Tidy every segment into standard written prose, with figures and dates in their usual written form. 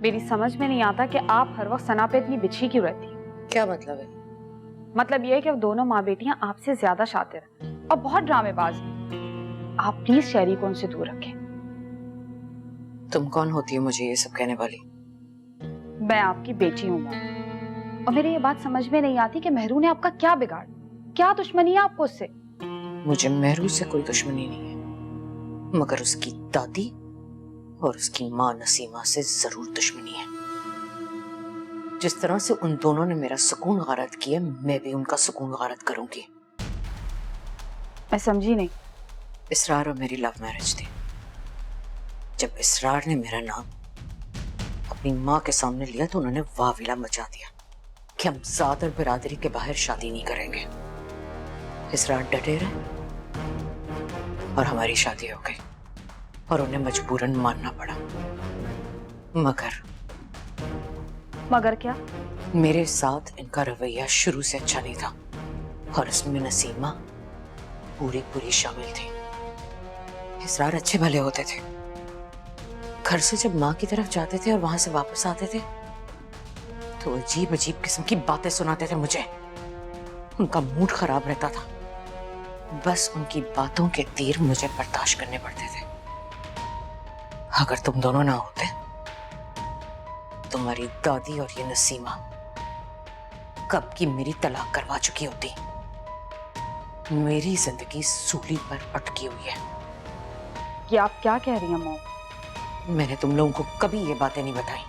मेरी समझ में नहीं आता कि आप हर वक्त सना पे इतनी बिछी क्यों रहती हैं। क्या मतलब है? मतलब ये है कि अब दोनों माँ बेटियां आपसे ज्यादा शातिर हैं और बहुत ड्रामेबाज हैं। आप प्लीज शहरी को उनसे दूर रखें। तुम कौन होती हो मुझे ये सब कहने वाली? मैं आपकी बेटी हूँ मॉम, और मेरी ये बात समझ में नहीं आती कि मेहरू ने आपका क्या बिगाड़ा, क्या दुश्मनी है आपको उससे? मुझे मेहरू से कोई दुश्मनी नहीं है, मगर उसकी दादी और उसकी माँ नसीमा से जरूर दुश्मनी है। जिस तरह से उन दोनों ने मेरा सुकून गारत किया, मैं भी उनका सुकून गारत करूंगी। मैं समझी नहीं। इसरार और मेरी लव मैरिज थी। जब इसरार ने मेरा नाम अपनी माँ के सामने लिया तो उन्होंने वाविला मचा दिया कि हम जात और बिरादरी के बाहर शादी नहीं करेंगे। इसरार डटे रहे और हमारी शादी हो गई और उन्हें मजबूरन मानना पड़ा। मगर क्या? मेरे साथ इनका रवैया शुरू से अच्छा नहीं था और इसमें नसीमा पूरी शामिल थी। इसरार अच्छे भले होते थे। घर से जब माँ की तरफ जाते थे और वहां से वापस आते थे तो अजीब अजीब किस्म की बातें सुनाते थे मुझे। उनका मूड खराब रहता था। बस उनकी बातों के तीर मुझे बर्दाश्त करने पड़ते थे। अगर तुम दोनों ना होते, तुम्हारी दादी और ये नसीमा कब की मेरी तलाक करवा चुकी होती। मेरी जिंदगी सूली पर अटकी हुई है। ये आप क्या कह रही हैं मॉम? मैंने तुम लोगों को कभी ये बातें नहीं बताई,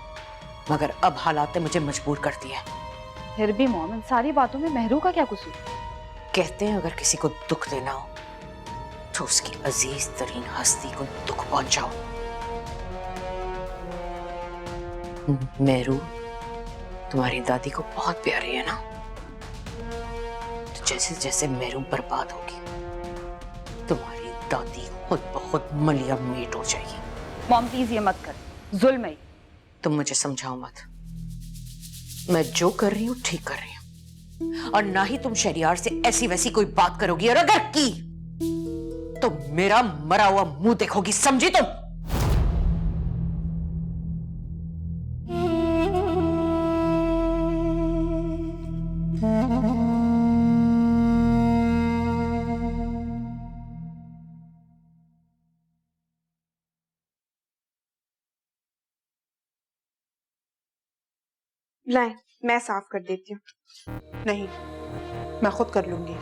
मगर अब हालात ने मुझे मजबूर कर दिया। फिर भी मॉम, इन सारी बातों में मेहरू का क्या कसूर? कहते हैं अगर किसी को दुख देना हो तो उसकी अजीज तरीन हस्ती को दुख पहुंचाओ। मेहरू तुम्हारी दादी को बहुत प्यारी है ना? तो जैसे जैसे मेहरू बर्बाद होगी, तुम्हारी दादी खुद ब खुद मलिया मीट हो जाएगी। मॉम प्लीज ये मत कर, जुल्म है। तुम मुझे समझाओ मत। मैं जो कर रही हूं ठीक कर रही हूं, और ना ही तुम शहरियार से ऐसी वैसी कोई बात करोगी, और अगर की तो मेरा मरा हुआ मुंह देखोगी, समझी तुम? लाए, मैं साफ कर देती हूँ। नहीं, मैं खुद कर लूंगी।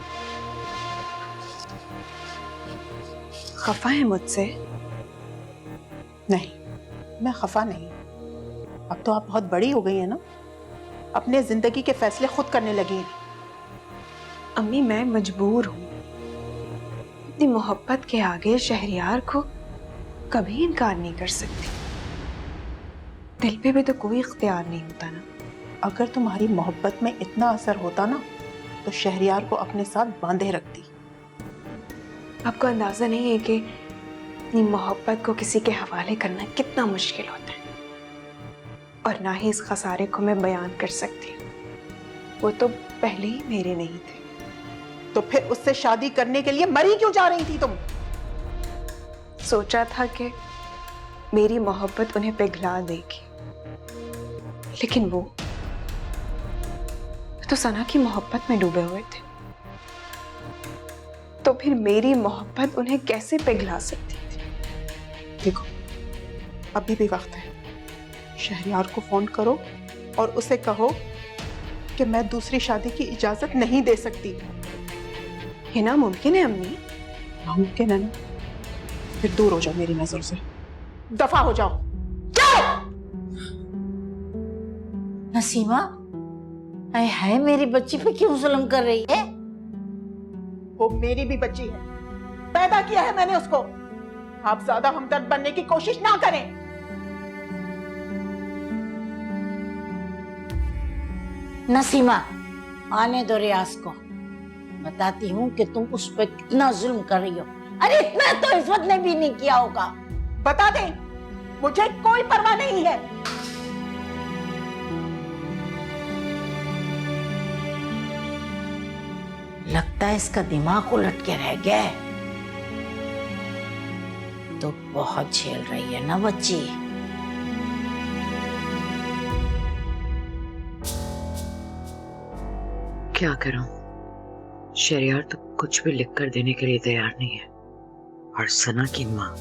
खफा है मुझसे? नहीं, मैं खफा नहीं। अब तो आप बहुत बड़ी हो गई है ना, अपने जिंदगी के फैसले खुद करने लगी हैं। अम्मी, मैं मजबूर हूँ। अपनी मोहब्बत के आगे शहरियार को कभी इनकार नहीं कर सकती। दिल पे भी तो कोई इख्तियार नहीं होता ना। अगर तुम्हारी मोहब्बत में इतना असर होता ना तो शहरियार को अपने साथ बांधे रखती। आपको अंदाजा नहीं है कि अपनी मोहब्बत को किसी के हवाले करना कितना मुश्किल होता है, और ना ही इस खसारे को मैं बयान कर सकती हूँ। वो तो पहले ही मेरे नहीं थे। तो फिर उससे शादी करने के लिए मरी क्यों जा रही थी तुम? सोचा था कि मेरी मोहब्बत उन्हें पिघला देगी, लेकिन वो तो सना की मोहब्बत में डूबे हुए थे। तो फिर मेरी मोहब्बत उन्हें कैसे पिघला सकती थी? देखो, अभी भी वक्त है। शहरियार को फोन करो और उसे कहो कि मैं दूसरी शादी की इजाजत नहीं दे सकती। ये नामुमकिन है अम्मी। नामुमकिन है ना? फिर दूर हो जाओ मेरी नजर से, दफा हो जाओ। नसीमा, आए हाय, मेरी बच्ची पे क्यों जुल्म कर रही है? वो मेरी भी बच्ची है, पैदा किया है मैंने उसको। आप ज्यादा हमदर्द बनने की कोशिश ना करें। नसीमा, आने दो रियाज को, बताती हूँ कि तुम उस पर कितना जुल्म कर रही हो। अरे इतना तो इज्जत ने भी नहीं किया होगा। बता दें, मुझे कोई परवाह नहीं है। लगता है इसका दिमाग उलट के रह गया है। तो बहुत झेल रही है ना बच्ची। क्या करूं? शहरयार तो कुछ भी लिख कर देने के लिए तैयार नहीं है, और सना की माँ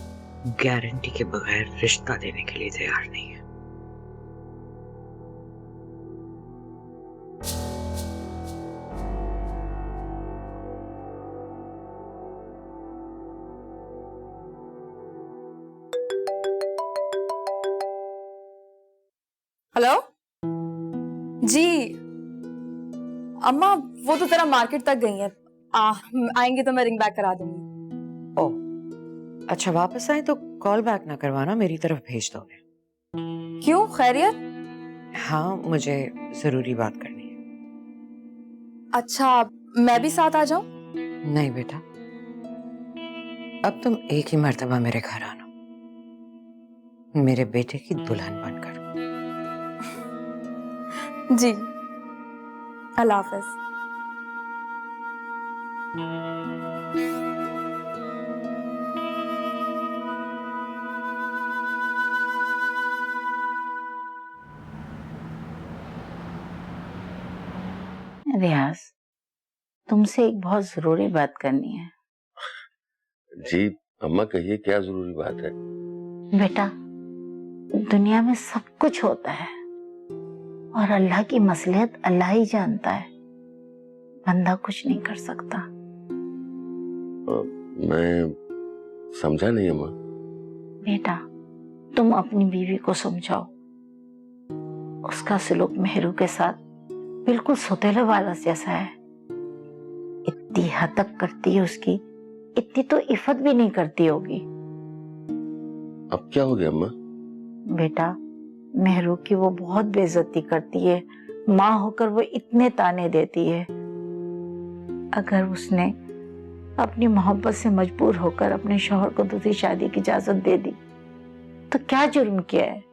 गारंटी के बगैर रिश्ता देने के लिए तैयार नहीं है। हेलो जी। अम्मा वो तो तेरा मार्केट तक गई है। आएंगे तो मैं रिंग बैक करा दूंगी। ओ अच्छा, वापस आए तो कॉल बैक ना करवाना, मेरी तरफ भेज दोगे? क्यों, खैरियत? हाँ, मुझे जरूरी बात करनी है। अच्छा, मैं भी साथ आ जाऊं? नहीं बेटा, अब तुम एक ही मर्तबा मेरे घर आना, मेरे बेटे की दुल्हन बनकर। जी, अल्लाह हाफिज। रियाज, तुमसे एक बहुत जरूरी बात करनी है। जी अम्मा, कहिए क्या जरूरी बात है? बेटा, दुनिया में सब कुछ होता है और अल्लाह की मसलहत अल्लाह ही जानता है, बंदा कुछ नहीं कर सकता। मैं समझा नहीं अम्मा। बेटा, तुम अपनी बीवी को समझाओ, उसका सलूक मेहरू के साथ बिल्कुल सौतेले वाला जैसा है। इतनी हद तक करती है उसकी, इतनी तो इफ़त भी नहीं करती होगी। अब क्या हो गया अम्मा? बेटा, मेहरू की वो बहुत बेइज्जती करती है, माँ होकर वो इतने ताने देती है। अगर उसने अपनी मोहब्बत से मजबूर होकर अपने शौहर को दूसरी शादी की इजाजत दे दी तो क्या जुर्म किया है?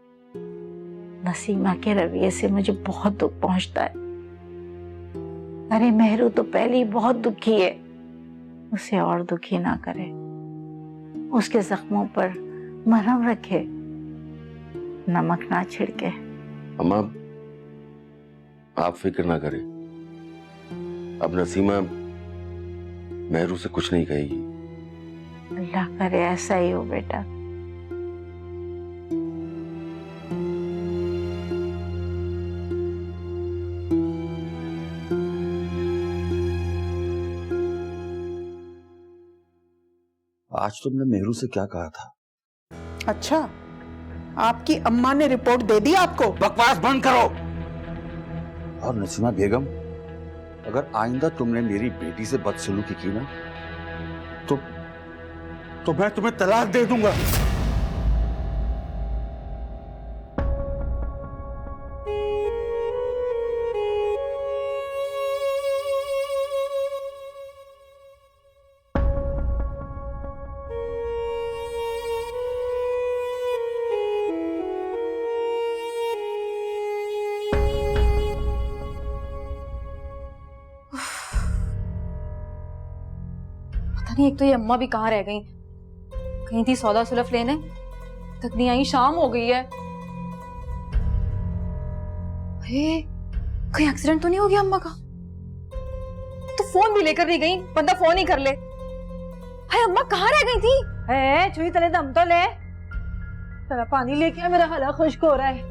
नसीमा के रवैये से मुझे बहुत दुख पहुंचता है। अरे मेहरू तो पहले ही बहुत दुखी है, उसे और दुखी ना करे, उसके जख्मों पर मरहम रखे, नमक ना छिड़के। अम्मा, आप फिक्र ना करें, अब नसीमा मेहरू से कुछ नहीं कहेगी। अल्लाह करे ऐसा ही हो बेटा। आज तुमने मेहरू से क्या कहा था? अच्छा, आपकी अम्मा ने रिपोर्ट दे दी आपको? बकवास बंद करो। और नसीमा बेगम, अगर आइंदा तुमने मेरी बेटी से बदसलूकी की ना तो मैं तुम्हें तलाक दे दूंगा। पता नहीं, एक तो ये अम्मा भी कहाँ रह गई। कहीं थी सौदा सुलफ लेने, तक नहीं आई, शाम हो गई है। अरे कहीं एक्सीडेंट तो नहीं हो गया अम्मा का? तो फोन भी लेकर नहीं गई, बंदा फोन ही कर ले। हाय, अम्मा कहाँ रह गई थी? छुई तले दम तो ले, तेरा पानी लेके आ, मेरा गला खुश्क हो रहा है।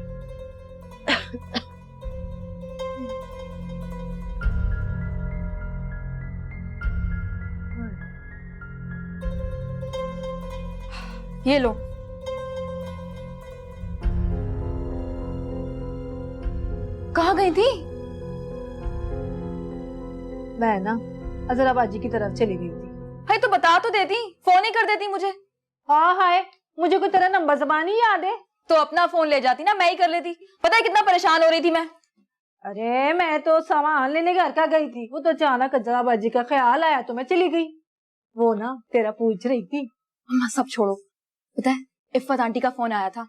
ये लो। कहाँ गई थी? मैं ना अजरा बाजी की तरफ चली गई थी। हाय, तो बता तो देती, फोन ही कर देती मुझे। हाँ हाय, मुझे कोई तेरा नंबर ज़बान ही याद है? तो अपना फोन ले जाती ना, मैं ही कर लेती। पता है कितना परेशान हो रही थी मैं। अरे मैं तो सामान लेने घर का गई थी, वो तो अचानक अजरा बाजी का ख्याल आया तो मैं चली गई। वो ना तेरा पूछ रही थी। अम्मा सब छोड़ो, पता है इफ्फत आंटी का फोन आया था।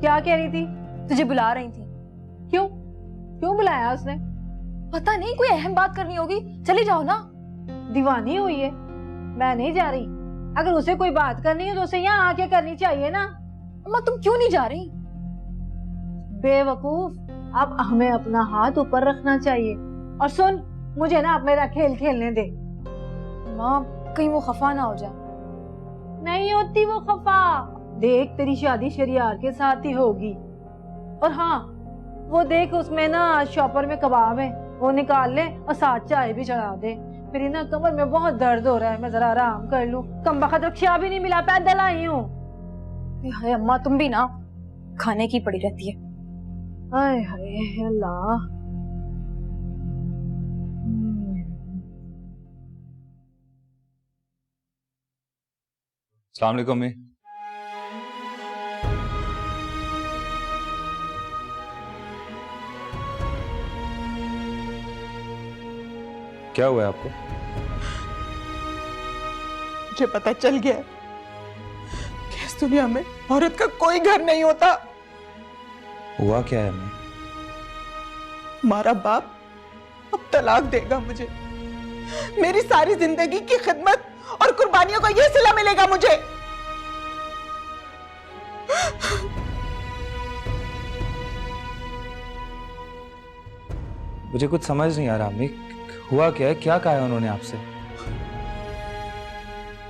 क्या कह रही थी? तुझे बुला रही थी। क्यों क्यों बुलाया उसने? पता नहीं, कोई अहम बात करनी होगी। चली जाओ ना। दीवानी हुई है? मैं नहीं जा रही। अगर उसे कोई बात करनी है तो उसे यहाँ आके करनी चाहिए ना। अम्मा तुम क्यों नहीं जा रही? बेवकूफ, अब हमें अपना हाथ ऊपर रखना चाहिए। और सुन, मुझे ना अब मेरा खेल खेलने दे। माँ कहीं वो खफा ना हो जाए। नहीं होती वो खफा, देख तेरी शादी शरियार के साथ ही होगी। और हाँ, वो देख उसमें ना शॉपर में कबाब है, वो निकाल ले और साथ चाय भी चढ़ा दे। मेरी ना कमर में बहुत दर्द हो रहा है, मैं जरा आराम कर लूं। कम बखत रक्षा भी नहीं मिला, पैदल आई हूँ। हाय अम्मा, तुम भी ना खाने की पड़ी रहती है। हाय हाय अल्लाह। अस्सलाम वालेकुम अम्मी। क्या हुआ है आपको? मुझे पता चल गया है कि इस दुनिया में औरत का कोई घर नहीं होता। हुआ क्या है अम्मी? हमारा बाप अब तलाक देगा मुझे। मेरी सारी जिंदगी की खिदमत और कुर्बानियों का ये सिला मिलेगा मुझे। मुझे कुछ समझ नहीं आ रहा अम्मी, हुआ क्या है? क्या कहा है उन्होंने आपसे?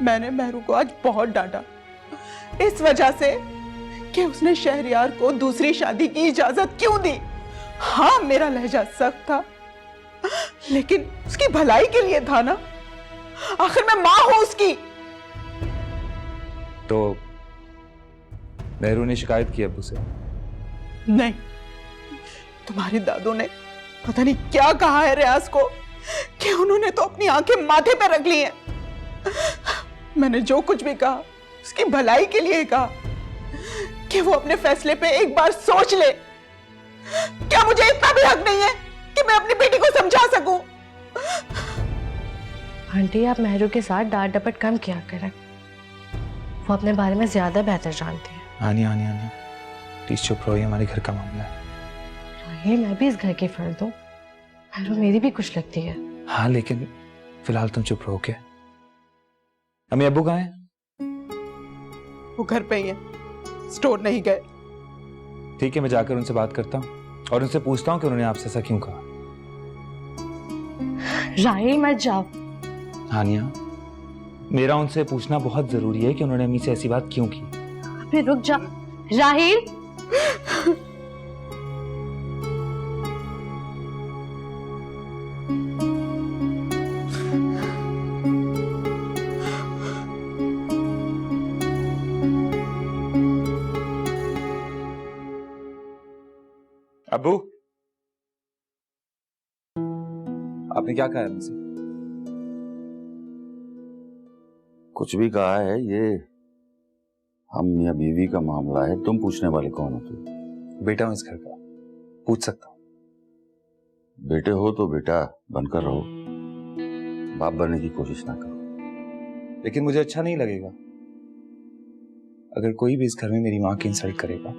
मैंने मेहरू को आज बहुत डांटा, इस वजह से कि उसने शहरियार को दूसरी शादी की इजाजत क्यों दी। हाँ, मेरा लहजा सख्त था, लेकिन उसकी भलाई के लिए था ना। आखिर मैं मां हूं उसकी। तो मेहरू ने शिकायत की अब्बू से? नहीं, तुम्हारी दादू ने पता नहीं क्या कहा है रियाज को कि उन्होंने तो अपनी आंखें माथे पर रख ली हैं। मैंने जो कुछ भी कहा उसकी भलाई के लिए कहा कि वो अपने फैसले पे एक बार सोच ले। क्या मुझे इतना भी हक नहीं है कि मैं अपनी बेटी को समझा सकूं? आंटी, आप मेहरू के साथ डांट डपट कम किया करें, वो अपने बारे में ज्यादा बेहतर जानती है। आनी आनी आनी, प्लीज चुप रहो, ये हमारे घर का मामला है। ये मैं भी इस घर की फर्द हूँ, मेहरू मेरी भी कुछ लगती है। हाँ, लेकिन फिलहाल तुम चुप रहो। क्या अम्मी अब्बू कहाँ हैं? वो घर पे ही है, स्टोर नहीं गए। ठीक है, मैं जाकर उनसे बात करता हूँ और उनसे पूछता हूँ कि उन्होंने आपसे ऐसा क्यों कहा। राहिल, मत जाओ। हानिया, मेरा उनसे पूछना बहुत जरूरी है कि उन्होंने अम्मी से ऐसी बात क्यों की। अभी रुक जा राहिल। अब्बू, आपने क्या कहा मुझसे? कुछ भी कहा है, ये हम मियां बीवी का मामला है। तुम पूछने वाले कौन हो? तुम बेटा हूं इस घर का, पूछ सकता हूं। बेटे हो तो बेटा बनकर रहो, बाप बनने की कोशिश ना करो। लेकिन मुझे अच्छा नहीं लगेगा अगर कोई भी इस घर में मेरी मां की इंसल्ट करेगा।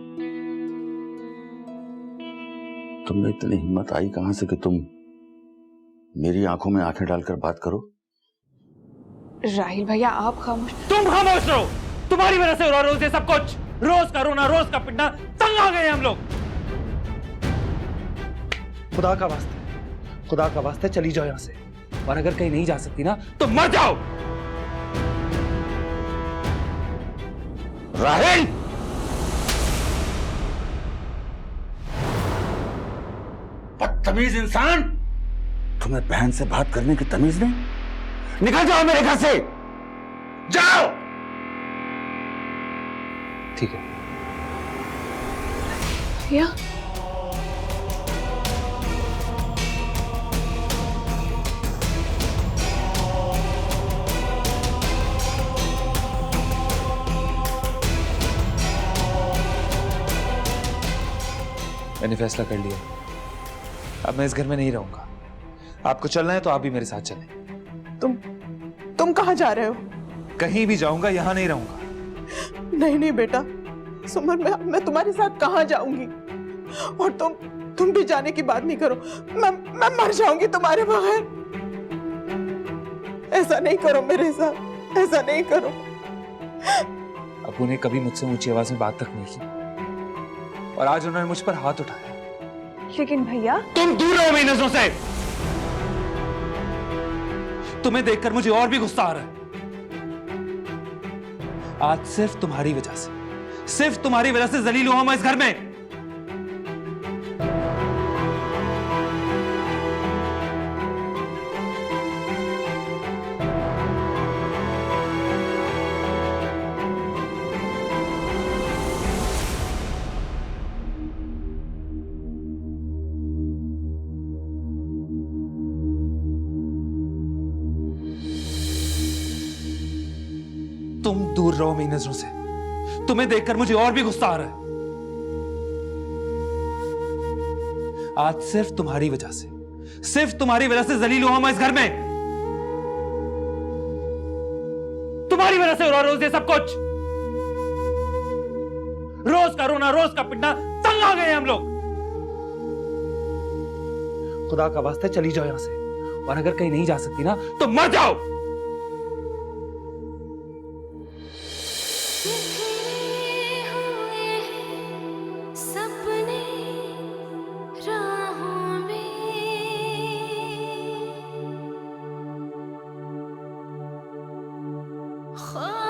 तुमने इतनी हिम्मत आई कहां से कि तुम मेरी आंखों में आंखें डालकर बात करो? राहिल भैया, आप खामोश। तुम खामोश रहो, तुम्हारी वजह से हो रहा रोज ये सब कुछ। रोज का रोना, रोज का पिटना, तंग आ गए हम लोग। खुदा का वास्ते चली जाओ यहां से, और अगर कहीं नहीं जा सकती ना तो मर जाओ। राहिल, बदतमीज इंसान, तुम्हें बहन से बात करने की तमीज नहीं? निकल जाओ मेरे घर से, जाओ। ठीक है भैया, मैंने फैसला कर लिया, अब मैं इस घर में नहीं रहूंगा। आपको चलना है तो आप भी मेरे साथ चलें। तुम कहां जा रहे हो? कहीं भी जाऊंगा, यहां नहीं रहूंगा। नहीं नहीं बेटा, सुमन, मैं तुम्हारे साथ कहां जाऊंगी? और तुम भी जाने की बात नहीं करो। मैं मर जाऊंगी तुम्हारे बगैर। ऐसा नहीं करो मेरे साथ, ऐसा नहीं करो। अबू ने कभी मुझसे ऊंची आवाज में बात तक नहीं की, और आज उन्होंने मुझ पर हाथ उठाया। लेकिन भैया तुम दूर रहो मेरी नजरों से। तुम्हें देखकर मुझे और भी गुस्सा आ रहा है। आज सिर्फ तुम्हारी वजह से जलील हुआ मैं इस घर में। तुम दूर रहो मेरी नजरों से। तुम्हें देखकर मुझे और भी गुस्सा आ रहा है। आज सिर्फ तुम्हारी वजह से जलील हुआ मैं इस घर में। तुम्हारी वजह से हो रहा रोज ये सब कुछ। रोज का रोना, रोज का पिटना, तंग आ गए हम लोग। खुदा का वास्ते चली जाओ यहां से, और अगर कहीं नहीं जा सकती ना तो मर जाओ। ख्वाब